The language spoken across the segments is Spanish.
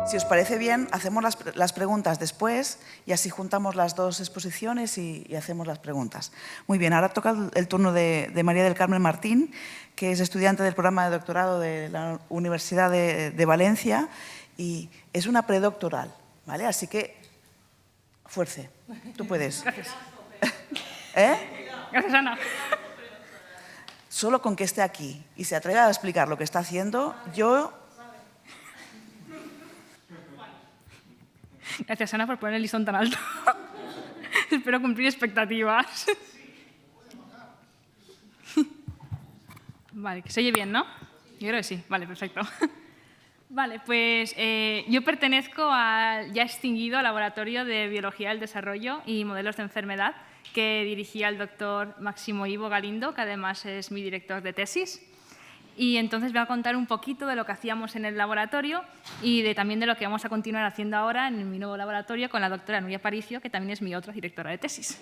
Si os parece bien, hacemos las preguntas después y así juntamos las dos exposiciones y hacemos las preguntas. Muy bien, ahora toca el turno de María del Carmen Martín, que es estudiante del programa de doctorado de la Universidad de Valencia y es una predoctoral, ¿vale? Así que, fuerce, tú puedes. Gracias. Gracias, Ana. Solo con que esté aquí y se atreva a explicar lo que está haciendo, yo... Gracias, Ana, por poner el listón tan alto. Espero cumplir expectativas. Vale, que se oye bien, ¿no? Yo creo que sí. Vale, perfecto. Vale, pues yo pertenezco al ya extinguido Laboratorio de Biología del Desarrollo y Modelos de Enfermedad que dirigía el doctor Máximo Ivo Galindo, que además es mi director de tesis. Y entonces voy a contar un poquito de lo que hacíamos en el laboratorio y también de lo que vamos a continuar haciendo ahora en mi nuevo laboratorio con la doctora Nuria Aparicio, que también es mi otra directora de tesis.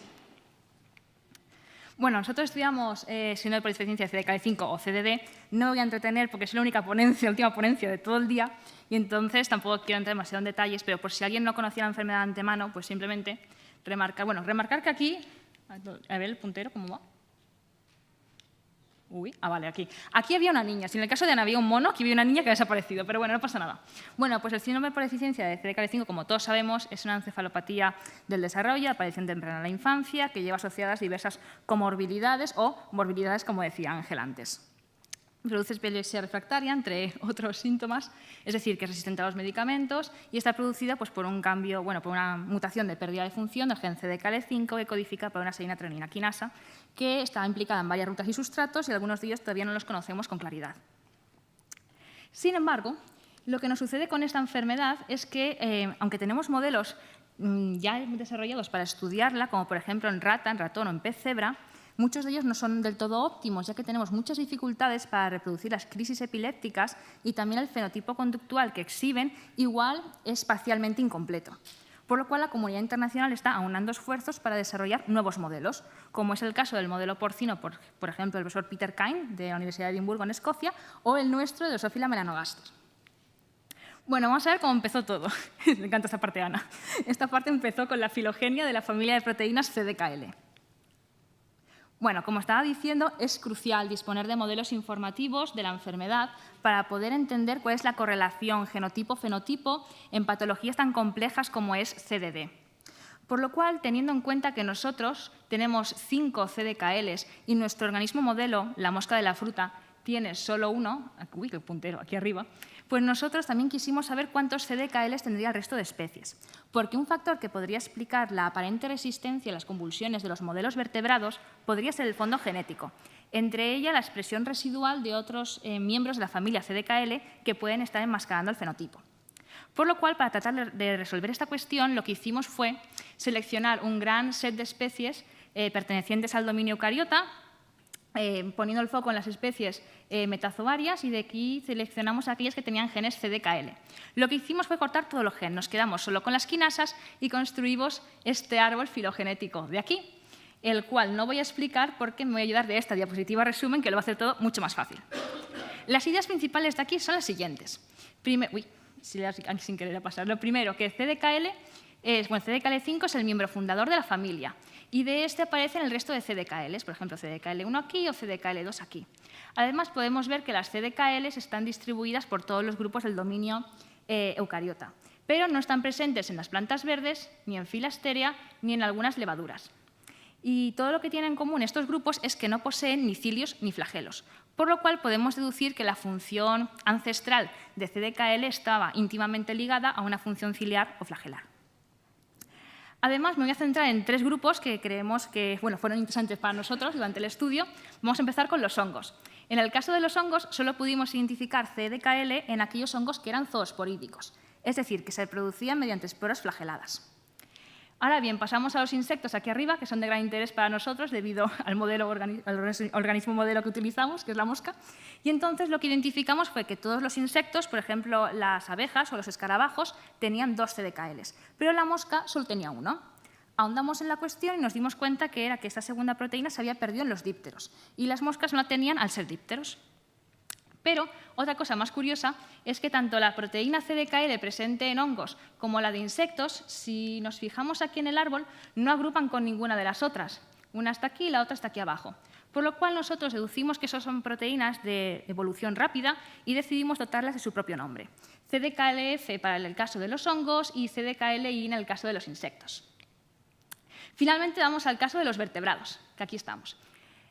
Bueno, nosotros estudiamos síndrome de polideficiencia CDKL5 o CDD. No me voy a entretener porque es la única ponencia, la última ponencia de todo el día y entonces tampoco quiero entrar demasiado en detalles, pero por si alguien no conocía la enfermedad de antemano, pues simplemente remarcar que aquí, a ver el puntero, ¿cómo va? Vale, aquí. Aquí había una niña. Si en el caso de Ana había un mono, aquí había una niña que ha desaparecido, pero bueno, no pasa nada. Bueno, pues el síndrome de polideficiencia de CDKL5, como todos sabemos, es una encefalopatía del desarrollo, aparición temprana en la infancia, que lleva asociadas diversas comorbilidades o morbilidades, como decía Ángel antes. Produce epilepsia refractaria, entre otros síntomas, es decir, que es resistente a los medicamentos y está producida pues, por un cambio, por una mutación de pérdida de función del gen CDKL5 que codifica para una serotonina quinasa que está implicada en varias rutas y sustratos y algunos de ellos todavía no los conocemos con claridad. Sin embargo, lo que nos sucede con esta enfermedad es que, aunque tenemos modelos ya desarrollados para estudiarla, como por ejemplo en rata, en ratón o en pez cebra, muchos de ellos no son del todo óptimos, ya que tenemos muchas dificultades para reproducir las crisis epilépticas y también el fenotipo conductual que exhiben igual es parcialmente incompleto. Por lo cual, la comunidad internacional está aunando esfuerzos para desarrollar nuevos modelos, como es el caso del modelo porcino, por ejemplo, del profesor Peter Kine, de la Universidad de Edimburgo, en Escocia, o el nuestro, de Drosophila melanogaster. Bueno, vamos a ver cómo empezó todo. Me encanta esta parte, Ana. Esta parte empezó con la filogenia de la familia de proteínas CDKL. Bueno, como estaba diciendo, es crucial disponer de modelos informativos de la enfermedad para poder entender cuál es la correlación genotipo-fenotipo en patologías tan complejas como es CDD. Por lo cual, teniendo en cuenta que nosotros tenemos 5 CDKLs y nuestro organismo modelo, la mosca de la fruta, tiene solo uno, uy, qué puntero, aquí arriba, pues nosotros también quisimos saber cuántos CDKLs tendría el resto de especies. Porque un factor que podría explicar la aparente resistencia a las convulsiones de los modelos vertebrados podría ser el fondo genético. Entre ella, la expresión residual de otros miembros de la familia CDKL que pueden estar enmascarando el fenotipo. Por lo cual, para tratar de resolver esta cuestión, lo que hicimos fue seleccionar un gran set de especies pertenecientes al dominio eucariota, poniendo el foco en las especies metazoarias y de aquí seleccionamos aquellas que tenían genes CDKL. Lo que hicimos fue cortar todos los genes, nos quedamos solo con las quinasas y construimos este árbol filogenético de aquí, el cual no voy a explicar porque me voy a ayudar de esta diapositiva resumen que lo va a hacer todo mucho más fácil. Las ideas principales de aquí son las siguientes. Sin querer pasar. Lo primero, que CDKL5 es el miembro fundador de la familia y de este aparecen el resto de CDKLs, por ejemplo, CDKL1 aquí o CDKL2 aquí. Además, podemos ver que las CDKLs están distribuidas por todos los grupos del dominio eucariota, pero no están presentes en las plantas verdes, ni en Filasterea, ni en algunas levaduras. Y todo lo que tienen en común estos grupos es que no poseen ni cilios ni flagelos, por lo cual podemos deducir que la función ancestral de CDKL estaba íntimamente ligada a una función ciliar o flagelar. Además, me voy a centrar en 3 grupos que creemos que fueron interesantes para nosotros durante el estudio. Vamos a empezar con los hongos. En el caso de los hongos, solo pudimos identificar CDKL en aquellos hongos que eran zoosporídicos, es decir, que se producían mediante esporas flageladas. Ahora bien, pasamos a los insectos aquí arriba, que son de gran interés para nosotros debido al organismo modelo que utilizamos, que es la mosca. Y entonces lo que identificamos fue que todos los insectos, por ejemplo, las abejas o los escarabajos, tenían 2 CDKLs, pero la mosca solo tenía 1. Ahondamos en la cuestión y nos dimos cuenta que era que esta segunda proteína se había perdido en los dípteros y las moscas no la tenían al ser dípteros. Pero otra cosa más curiosa es que tanto la proteína CDKL presente en hongos como la de insectos, si nos fijamos aquí en el árbol, no agrupan con ninguna de las otras. Una está aquí y la otra está aquí abajo. Por lo cual nosotros deducimos que esas son proteínas de evolución rápida y decidimos dotarlas de su propio nombre. CDKLF para el caso de los hongos y CDKLI en el caso de los insectos. Finalmente vamos al caso de los vertebrados, que aquí estamos.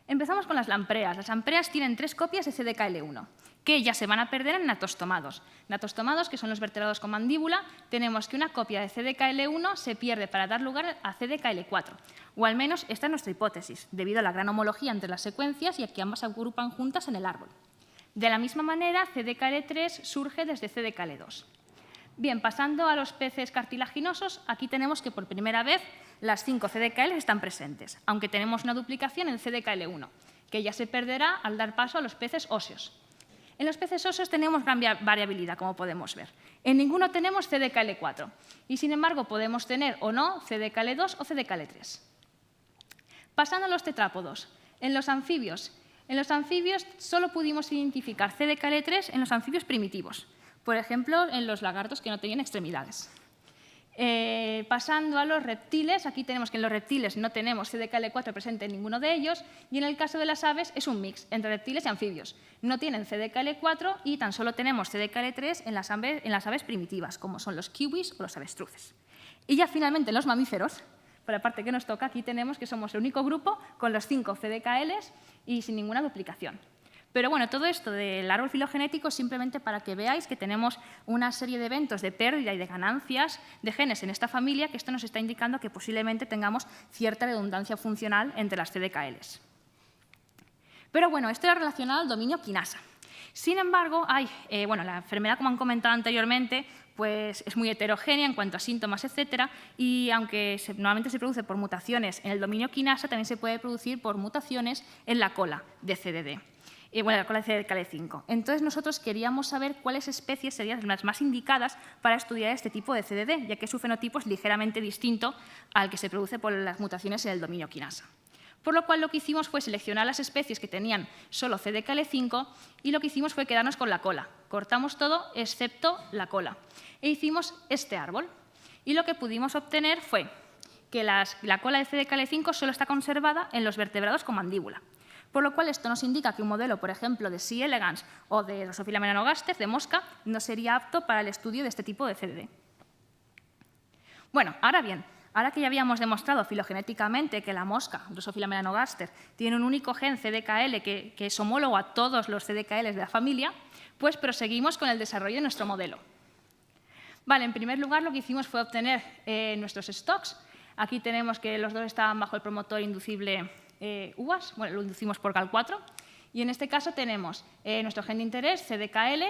Empezamos con las lampreas. Las lampreas tienen 3 copias de CDKL1, que ya se van a perder en natostomados. Natostomados, que son los vertebrados con mandíbula, tenemos que una copia de CDKL1 se pierde para dar lugar a CDKL4, o al menos esta es nuestra hipótesis, debido a la gran homología entre las secuencias y a que ambas se agrupan juntas en el árbol. De la misma manera, CDKL3 surge desde CDKL2. Bien, pasando a los peces cartilaginosos, aquí tenemos que por primera vez las 5 CDKL están presentes, aunque tenemos una duplicación en CDKL1, que ya se perderá al dar paso a los peces óseos. En los peces óseos tenemos gran variabilidad, como podemos ver. En ninguno tenemos CDKL4 y, sin embargo, podemos tener o no CDKL2 o CDKL3. Pasando a los tetrápodos, en los anfibios solo pudimos identificar CDKL3 en los anfibios primitivos, por ejemplo, en los lagartos que no tenían extremidades. Pasando a los reptiles, aquí tenemos que en los reptiles no tenemos CDKL4 presente en ninguno de ellos y en el caso de las aves es un mix entre reptiles y anfibios. No tienen CDKL4 y tan solo tenemos CDKL3 en las aves primitivas, como son los kiwis o los avestruces. Y ya finalmente en los mamíferos, por la parte que nos toca, aquí tenemos que somos el único grupo con los 5 CDKLs y sin ninguna duplicación. Pero bueno, todo esto del árbol filogenético es simplemente para que veáis que tenemos una serie de eventos de pérdida y de ganancias de genes en esta familia, que esto nos está indicando que posiblemente tengamos cierta redundancia funcional entre las CDKLs. Pero bueno, esto era relacionado al dominio quinasa. Sin embargo, la enfermedad, como han comentado anteriormente, pues es muy heterogénea en cuanto a síntomas, etcétera, y aunque normalmente se produce por mutaciones en el dominio quinasa, también se puede producir por mutaciones en la cola de CDD. La cola de CDKL5. Entonces, nosotros queríamos saber cuáles especies serían las más indicadas para estudiar este tipo de CDD, ya que su fenotipo es ligeramente distinto al que se produce por las mutaciones en el dominio quinasa. Por lo cual, lo que hicimos fue seleccionar las especies que tenían solo CDKL5 y lo que hicimos fue quedarnos con la cola. Cortamos todo excepto la cola e hicimos este árbol. Y lo que pudimos obtener fue que la cola de CDKL5 solo está conservada en los vertebrados con mandíbula. Por lo cual, esto nos indica que un modelo, por ejemplo, de C. elegans o de Drosophila melanogaster, de mosca, no sería apto para el estudio de este tipo de CDD. Bueno, ahora bien, ahora que ya habíamos demostrado filogenéticamente que la mosca, Drosophila melanogaster, tiene un único gen CDKL que es homólogo a todos los CDKLs de la familia, pues proseguimos con el desarrollo de nuestro modelo. Vale, en primer lugar, lo que hicimos fue obtener nuestros stocks. Aquí tenemos que los dos estaban bajo el promotor inducible UAS, lo inducimos por Cal4, y en este caso tenemos nuestro gen de interés, CDKL,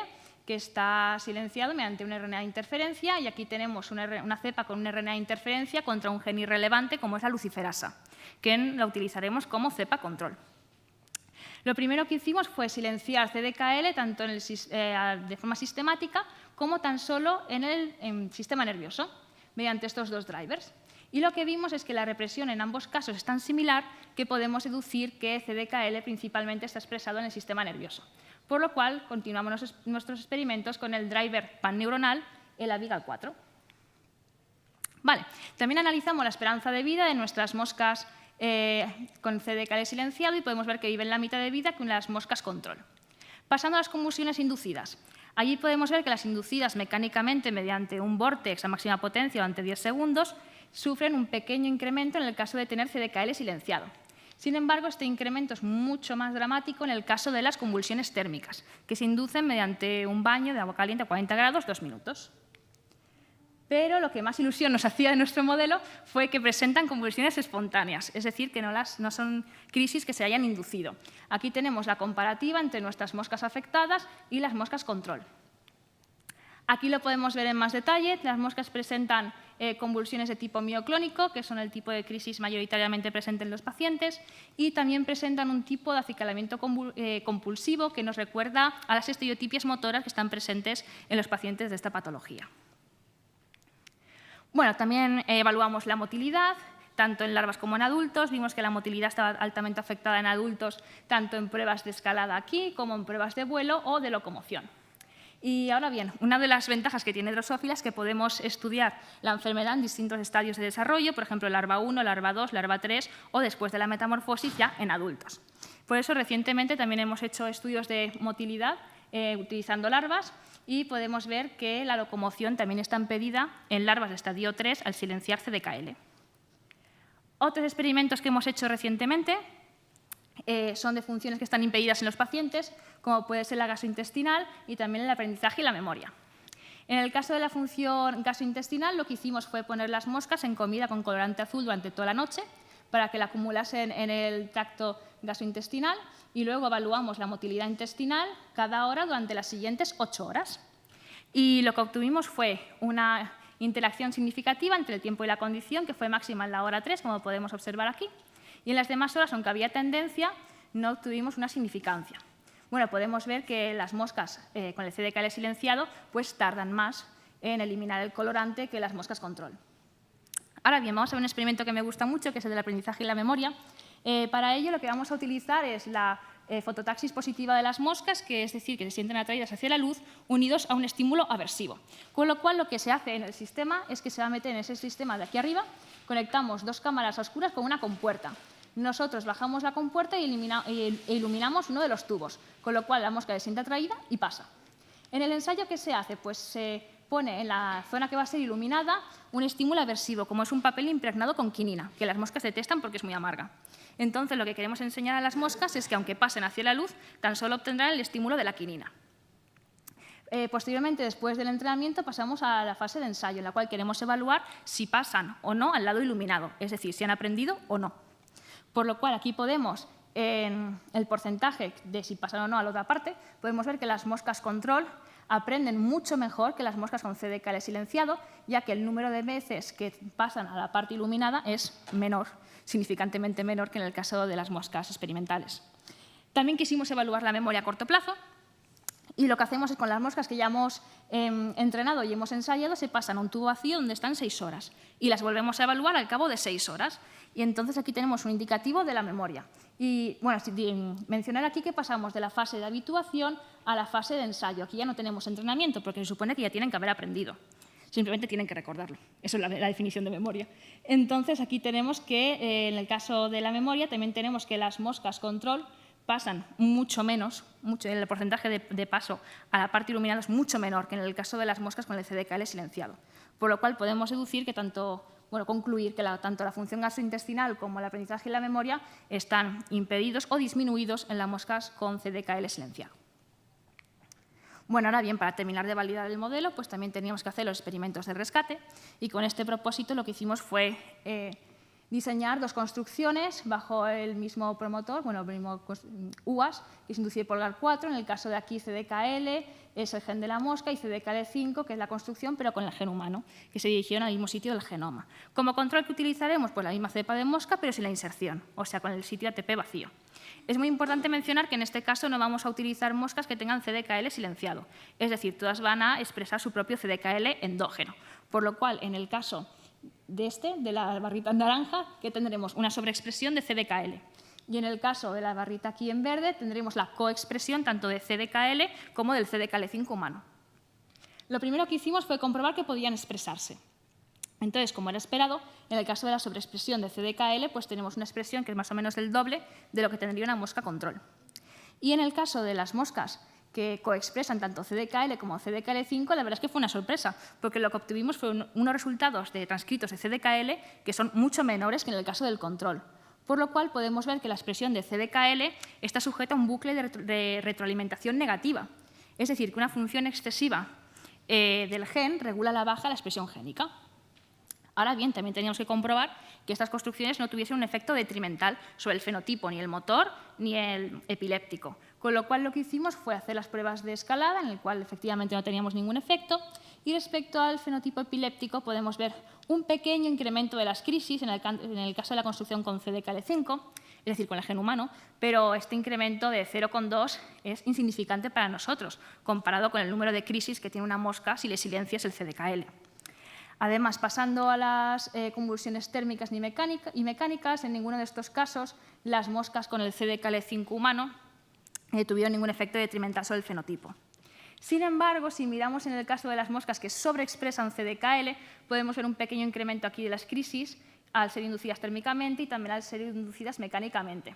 que está silenciado mediante un RNA de interferencia, y aquí tenemos una cepa con un RNA de interferencia contra un gen irrelevante como es la luciferasa, que la utilizaremos como cepa control. Lo primero que hicimos fue silenciar CDKL tanto de forma sistemática como tan solo en el sistema nervioso, mediante estos dos drivers. Y lo que vimos es que la represión en ambos casos es tan similar que podemos deducir que CDKL principalmente está expresado en el sistema nervioso. Por lo cual, continuamos nuestros experimentos con el driver panneuronal, el Abigal4. Vale, también analizamos la esperanza de vida de nuestras moscas con CDKL silenciado y podemos ver que viven la mitad de vida que las moscas control. Pasando a las convulsiones inducidas. Allí podemos ver que las inducidas mecánicamente mediante un vórtex a máxima potencia durante 10 segundos sufren un pequeño incremento en el caso de tener CDKL silenciado. Sin embargo, este incremento es mucho más dramático en el caso de las convulsiones térmicas, que se inducen mediante un baño de agua caliente a 40 grados 2 minutos. Pero lo que más ilusión nos hacía de nuestro modelo fue que presentan convulsiones espontáneas, es decir, que no son crisis que se hayan inducido. Aquí tenemos la comparativa entre nuestras moscas afectadas y las moscas control. Aquí lo podemos ver en más detalle. Las moscas presentan convulsiones de tipo mioclónico, que son el tipo de crisis mayoritariamente presente en los pacientes, y también presentan un tipo de acicalamiento compulsivo que nos recuerda a las estereotipias motoras que están presentes en los pacientes de esta patología. Bueno, también evaluamos la motilidad. tanto en larvas como en adultos. Vimos que la motilidad estaba altamente afectada en adultos, tanto en pruebas de escalada aquí como en pruebas de vuelo o de locomoción. Y ahora bien, una de las ventajas que tiene Drosophila es que podemos estudiar la enfermedad en distintos estadios de desarrollo, por ejemplo, larva 1, larva 2, larva 3 o después de la metamorfosis ya en adultos. Por eso, recientemente también hemos hecho estudios de motilidad utilizando larvas y podemos ver que la locomoción también está impedida en larvas de estadio 3 al silenciar CDKL. Otros experimentos que hemos hecho recientemente son de funciones que están impedidas en los pacientes, como puede ser la gastrointestinal y también el aprendizaje y la memoria. En el caso de la función gastrointestinal, lo que hicimos fue poner las moscas en comida con colorante azul durante toda la noche para que la acumulasen en el tracto gastrointestinal y luego evaluamos la motilidad intestinal cada hora durante las siguientes 8 horas. Y lo que obtuvimos fue una interacción significativa entre el tiempo y la condición, que fue máxima en la hora 3, como podemos observar aquí. Y en las demás horas, aunque había tendencia, no obtuvimos una significancia. Bueno, podemos ver que las moscas con el CDKL silenciado pues tardan más en eliminar el colorante que las moscas control. Ahora bien, vamos a ver un experimento que me gusta mucho, que es el del aprendizaje y la memoria. Para ello, lo que vamos a utilizar es la fototaxis positiva de las moscas, que es decir, que se sienten atraídas hacia la luz, unidos a un estímulo aversivo. Con lo cual, lo que se hace en el sistema es que se va a meter en ese sistema de aquí arriba, conectamos 2 cámaras a oscuras con una compuerta. Nosotros bajamos la compuerta e iluminamos uno de los tubos, con lo cual la mosca se siente atraída y pasa. En el ensayo, ¿qué se hace? Pues se pone en la zona que va a ser iluminada un estímulo aversivo, como es un papel impregnado con quinina, que las moscas detestan porque es muy amarga. Entonces, lo que queremos enseñar a las moscas es que, aunque pasen hacia la luz, tan solo obtendrán el estímulo de la quinina. Posteriormente, después del entrenamiento, pasamos a la fase de ensayo, en la cual queremos evaluar si pasan o no al lado iluminado, es decir, si han aprendido o no. Por lo cual, aquí podemos, en el porcentaje de si pasan o no a la otra parte, podemos ver que las moscas control aprenden mucho mejor que las moscas con CDKL silenciado, ya que el número de veces que pasan a la parte iluminada es menor, significantemente menor que en el caso de las moscas experimentales. También quisimos evaluar la memoria a corto plazo, y lo que hacemos es con las moscas que ya hemos entrenado y hemos ensayado, se pasan a un tubo vacío donde están 6 horas y las volvemos a evaluar al cabo de 6 horas. Y entonces aquí tenemos un indicativo de la memoria. Y bueno, mencionar aquí que pasamos de la fase de habituación a la fase de ensayo. Aquí ya no tenemos entrenamiento porque se supone que ya tienen que haber aprendido. Simplemente tienen que recordarlo. Eso es la definición de memoria. Entonces aquí tenemos que, en el caso de la memoria, también tenemos que las moscas control pasan mucho menos, el porcentaje de paso a la parte iluminada es mucho menor que en el caso de las moscas con el CDKL silenciado. Por lo cual podemos deducir que concluir que tanto la función gastrointestinal como el aprendizaje y la memoria están impedidos o disminuidos en las moscas con CDKL silenciado. Bueno, ahora bien, para terminar de validar el modelo, pues también teníamos que hacer los experimentos de rescate y con este propósito lo que hicimos fue diseñar 2 construcciones bajo el mismo promotor, el mismo UAS, que es inducido por GAR4. En el caso de aquí, CDKL es el gen de la mosca y CDKL5, que es la construcción, pero con el gen humano, que se dirigieron al mismo sitio del genoma. Como control, que utilizaremos? Pues la misma cepa de mosca, pero sin la inserción, o sea, con el sitio ATP vacío. Es muy importante mencionar que en este caso no vamos a utilizar moscas que tengan CDKL silenciado, es decir, todas van a expresar su propio CDKL endógeno, por lo cual, en el caso de la barrita naranja, que tendremos una sobreexpresión de CDKL. Y en el caso de la barrita aquí en verde, tendremos la coexpresión tanto de CDKL como del CDKL5 humano. Lo primero que hicimos fue comprobar que podían expresarse. Entonces, como era esperado, en el caso de la sobreexpresión de CDKL, pues tenemos una expresión que es más o menos el doble de lo que tendría una mosca control. Y en el caso de las moscas que coexpresan tanto CDKL como CDKL5, la verdad es que fue una sorpresa, porque lo que obtuvimos fueron unos resultados de transcritos de CDKL que son mucho menores que en el caso del control. Por lo cual podemos ver que la expresión de CDKL está sujeta a un bucle de retroalimentación negativa. Es decir, que una función excesiva del gen regula a la baja la expresión génica. Ahora bien, también teníamos que comprobar que estas construcciones no tuviesen un efecto detrimental sobre el fenotipo, ni el motor ni el epiléptico. Con lo cual, lo que hicimos fue hacer las pruebas de escalada, en el cual efectivamente no teníamos ningún efecto. Y respecto al fenotipo epiléptico, podemos ver un pequeño incremento de las crisis en el caso de la construcción con CDKL5, es decir, con el gen humano, pero este incremento de 0,2 es insignificante para nosotros, comparado con el número de crisis que tiene una mosca si le silencias el CDKL. Además, pasando a las convulsiones térmicas y mecánicas, en ninguno de estos casos las moscas con el CDKL5 humano tuvieron ningún efecto detrimental sobre el fenotipo. Sin embargo, si miramos en el caso de las moscas que sobreexpresan CDKL, podemos ver un pequeño incremento aquí de las crisis al ser inducidas térmicamente y también al ser inducidas mecánicamente.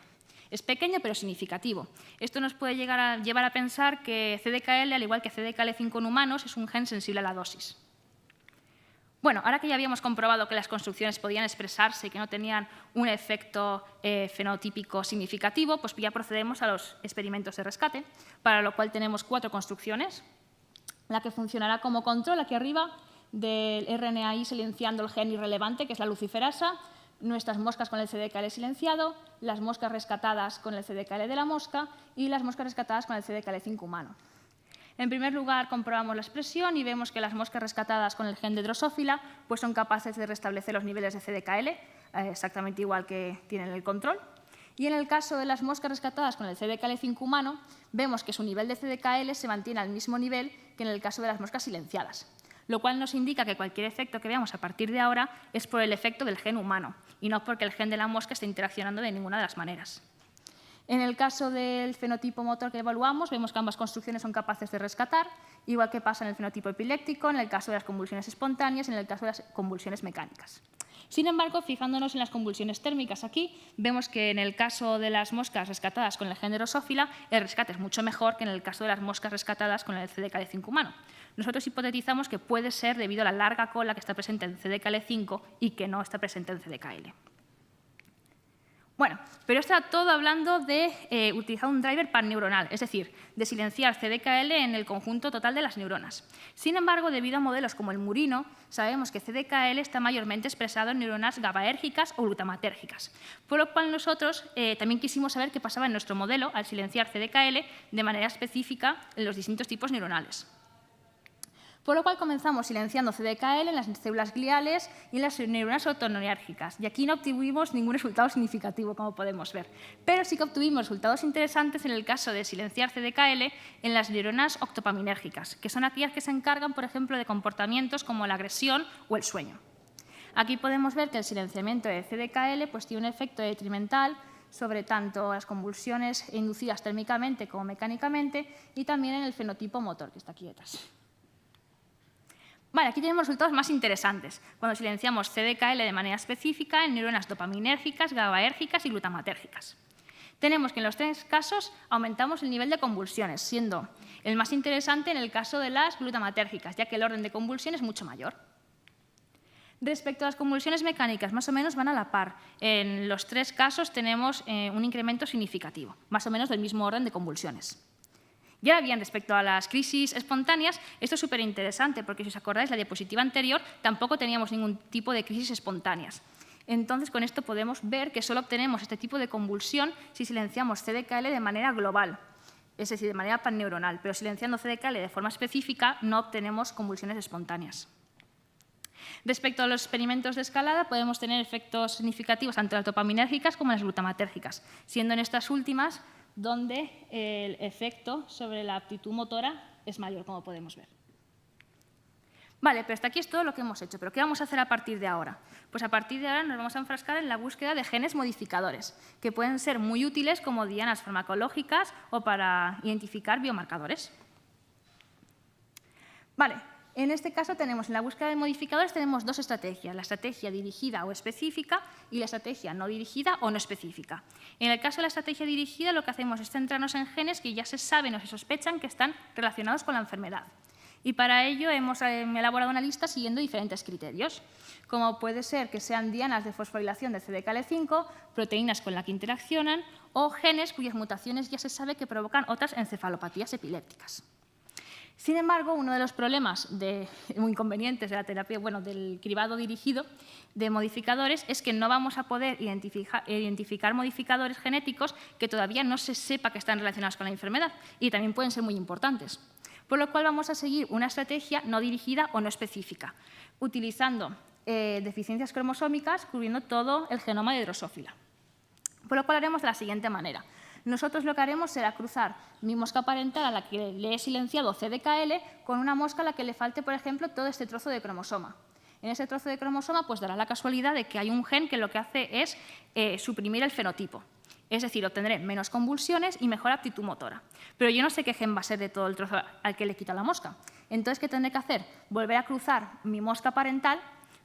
Es pequeño, pero significativo. Esto nos puede llevar a pensar que CDKL, al igual que CDKL5 en humanos, es un gen sensible a la dosis. Bueno, ahora que ya habíamos comprobado que las construcciones podían expresarse y que no tenían un efecto fenotípico significativo, pues ya procedemos a los experimentos de rescate, para lo cual tenemos 4 construcciones. La que funcionará como control, aquí arriba, del RNAi silenciando el gen irrelevante, que es la luciferasa, nuestras moscas con el CDKL silenciado, las moscas rescatadas con el CDKL de la mosca y las moscas rescatadas con el CDKL5 humano. En primer lugar, comprobamos la expresión y vemos que las moscas rescatadas con el gen de Drosophila pues son capaces de restablecer los niveles de CDKL, exactamente igual que tienen el control. Y en el caso de las moscas rescatadas con el CDKL5 humano, vemos que su nivel de CDKL se mantiene al mismo nivel que en el caso de las moscas silenciadas, lo cual nos indica que cualquier efecto que veamos a partir de ahora es por el efecto del gen humano y no porque el gen de la mosca esté interaccionando de ninguna de las maneras. En el caso del fenotipo motor que evaluamos, vemos que ambas construcciones son capaces de rescatar, igual que pasa en el fenotipo epiléptico, en el caso de las convulsiones espontáneas y en el caso de las convulsiones mecánicas. Sin embargo, fijándonos en las convulsiones térmicas aquí, vemos que en el caso de las moscas rescatadas con el gen Drosophila, el rescate es mucho mejor que en el caso de las moscas rescatadas con el CDKL5 humano. Nosotros hipotetizamos que puede ser debido a la larga cola que está presente en CDKL5 y que no está presente en CDKL. Bueno, pero está todo hablando de utilizar un driver panneuronal, es decir, de silenciar CDKL en el conjunto total de las neuronas. Sin embargo, debido a modelos como el murino, sabemos que CDKL está mayormente expresado en neuronas GABAérgicas o glutamatérgicas, por lo cual nosotros también quisimos saber qué pasaba en nuestro modelo al silenciar CDKL de manera específica en los distintos tipos neuronales. Por lo cual comenzamos silenciando CDKL en las células gliales y en las neuronas otonoérgicas. Y aquí no obtuvimos ningún resultado significativo, como podemos ver. Pero sí que obtuvimos resultados interesantes en el caso de silenciar CDKL en las neuronas octopaminérgicas, que son aquellas que se encargan, por ejemplo, de comportamientos como la agresión o el sueño. Aquí podemos ver que el silenciamiento de CDKL pues, tiene un efecto detrimental sobre tanto las convulsiones inducidas térmicamente como mecánicamente y también en el fenotipo motor, que está aquí detrás. Vale, aquí tenemos resultados más interesantes, cuando silenciamos CDKL de manera específica en neuronas dopaminérgicas, GABAérgicas y glutamatérgicas. Tenemos que en los 3 casos aumentamos el nivel de convulsiones, siendo el más interesante en el caso de las glutamatérgicas, ya que el orden de convulsión es mucho mayor. Respecto a las convulsiones mecánicas, más o menos van a la par. En los 3 casos tenemos un incremento significativo, más o menos del mismo orden de convulsiones. Y ahora bien, respecto a las crisis espontáneas, esto es súper interesante porque, si os acordáis, la diapositiva anterior tampoco teníamos ningún tipo de crisis espontáneas. Entonces, con esto podemos ver que solo obtenemos este tipo de convulsión si silenciamos CDKL de manera global, es decir, de manera panneuronal, pero silenciando CDKL de forma específica no obtenemos convulsiones espontáneas. Respecto a los experimentos de escalada, podemos tener efectos significativos tanto en las dopaminérgicas como en las glutamatérgicas, siendo en estas últimas donde el efecto sobre la aptitud motora es mayor, como podemos ver. Vale, pero hasta aquí es todo lo que hemos hecho. ¿Pero qué vamos a hacer a partir de ahora? Pues a partir de ahora nos vamos a enfrascar en la búsqueda de genes modificadores, que pueden ser muy útiles como dianas farmacológicas o para identificar biomarcadores. Vale. En este caso, en la búsqueda de modificadores tenemos 2 estrategias, la estrategia dirigida o específica y la estrategia no dirigida o no específica. En el caso de la estrategia dirigida, lo que hacemos es centrarnos en genes que ya se saben o se sospechan que están relacionados con la enfermedad. Y para ello hemos elaborado una lista siguiendo diferentes criterios, como puede ser que sean dianas de fosforilación de CDKL5, proteínas con las que interaccionan o genes cuyas mutaciones ya se sabe que provocan otras encefalopatías epilépticas. Sin embargo, uno de los problemas muy inconvenientes de la terapia, del cribado dirigido de modificadores es que no vamos a poder identificar modificadores genéticos que todavía no se sepa que están relacionados con la enfermedad y también pueden ser muy importantes. Por lo cual vamos a seguir una estrategia no dirigida o no específica, utilizando deficiencias cromosómicas cubriendo todo el genoma de Drosophila. Por lo cual haremos de la siguiente manera. Nosotros lo que haremos será cruzar mi mosca parental a la que le he silenciado CDKL con una mosca a la que le falte, por ejemplo, todo este trozo de cromosoma. En ese trozo de cromosoma pues dará la casualidad de que hay un gen que lo que hace es suprimir el fenotipo. Es decir, obtendré menos convulsiones y mejor aptitud motora. Pero yo no sé qué gen va a ser de todo el trozo al que le quita la mosca. Entonces, ¿qué tendré que hacer? Volver a cruzar mi mosca parental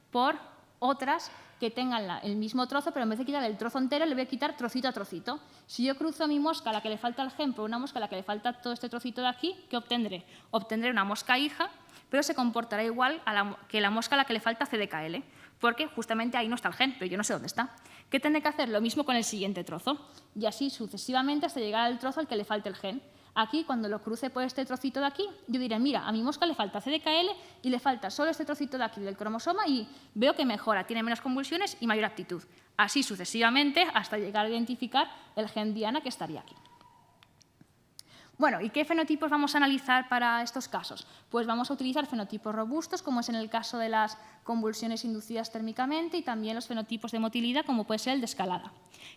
por otras que tengan el mismo trozo, pero en vez de quitar el trozo entero, le voy a quitar trocito a trocito. Si yo cruzo mi mosca a la que le falta el gen por una mosca a la que le falta todo este trocito de aquí, ¿qué obtendré? Obtendré una mosca hija, pero se comportará igual que la mosca a la que le falta CDKL, porque justamente ahí no está el gen, pero yo no sé dónde está. ¿Qué tendré que hacer? Lo mismo con el siguiente trozo, y así sucesivamente hasta llegar al trozo al que le falte el gen. Aquí, cuando lo cruce por este trocito de aquí, yo diré, mira, a mi mosca le falta CDKL y le falta solo este trocito de aquí del cromosoma y veo que mejora, tiene menos convulsiones y mayor aptitud. Así sucesivamente hasta llegar a identificar el gen diana que estaría aquí. Bueno, ¿y qué fenotipos vamos a analizar para estos casos? Pues vamos a utilizar fenotipos robustos, como es en el caso de las convulsiones inducidas térmicamente, y también los fenotipos de motilidad, como puede ser el de escalada.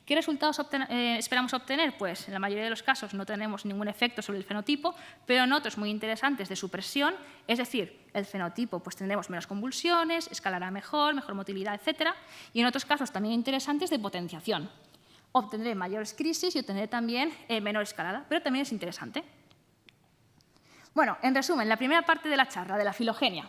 ¿Qué resultados esperamos obtener? Pues en la mayoría de los casos no tenemos ningún efecto sobre el fenotipo, pero en otros muy interesantes de supresión, es decir, el fenotipo pues tendremos menos convulsiones, escalará mejor, mejor motilidad, etc. Y en otros casos también interesantes de potenciación. Obtendré mayores crisis y obtendré también menor escalada, pero también es interesante. Bueno, en resumen, la primera parte de la charla, de la filogenia.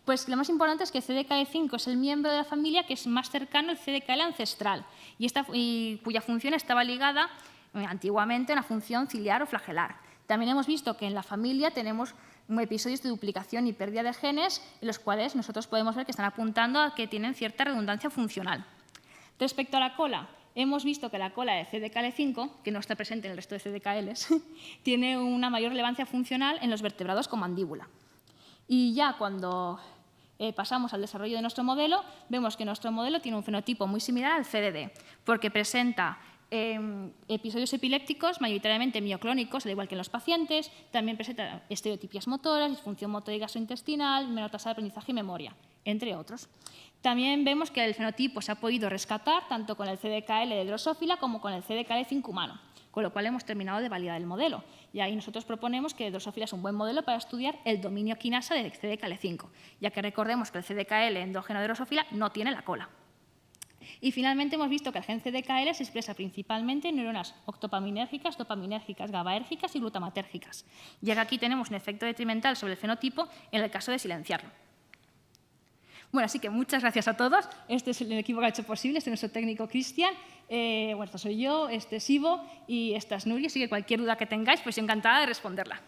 Pues lo más importante es que CDKL5 es el miembro de la familia que es más cercano al CDKL ancestral y cuya función estaba ligada antiguamente a una función ciliar o flagelar. También hemos visto que en la familia tenemos episodios de duplicación y pérdida de genes en los cuales nosotros podemos ver que están apuntando a que tienen cierta redundancia funcional. Respecto a la cola, hemos visto que la cola de CDKL5, que no está presente en el resto de CDKLs, tiene una mayor relevancia funcional en los vertebrados con mandíbula. Y ya cuando pasamos al desarrollo de nuestro modelo, vemos que nuestro modelo tiene un fenotipo muy similar al CDD, porque presenta episodios epilépticos mayoritariamente mioclónicos, al igual que en los pacientes, también presenta estereotipias motoras, disfunción motora y gastrointestinal, menor tasa de aprendizaje y memoria, entre otros. También vemos que el fenotipo se ha podido rescatar tanto con el CDKL de Drosophila como con el CDKL5 humano, con lo cual hemos terminado de validar el modelo. Y ahí nosotros proponemos que Drosophila es un buen modelo para estudiar el dominio quinasa de CDKL5, ya que recordemos que el CDKL endógeno de Drosophila no tiene la cola. Y finalmente hemos visto que el gen CDKL se expresa principalmente en neuronas octopaminérgicas, dopaminérgicas, GABAérgicas y glutamatérgicas, ya que aquí tenemos un efecto detrimental sobre el fenotipo en el caso de silenciarlo. Bueno, así que muchas gracias a todos. Este es el equipo que ha hecho posible, este es nuestro técnico Cristian, bueno, esta soy yo, este es Ivo y esta es Nuria, así que cualquier duda que tengáis, pues encantada de responderla.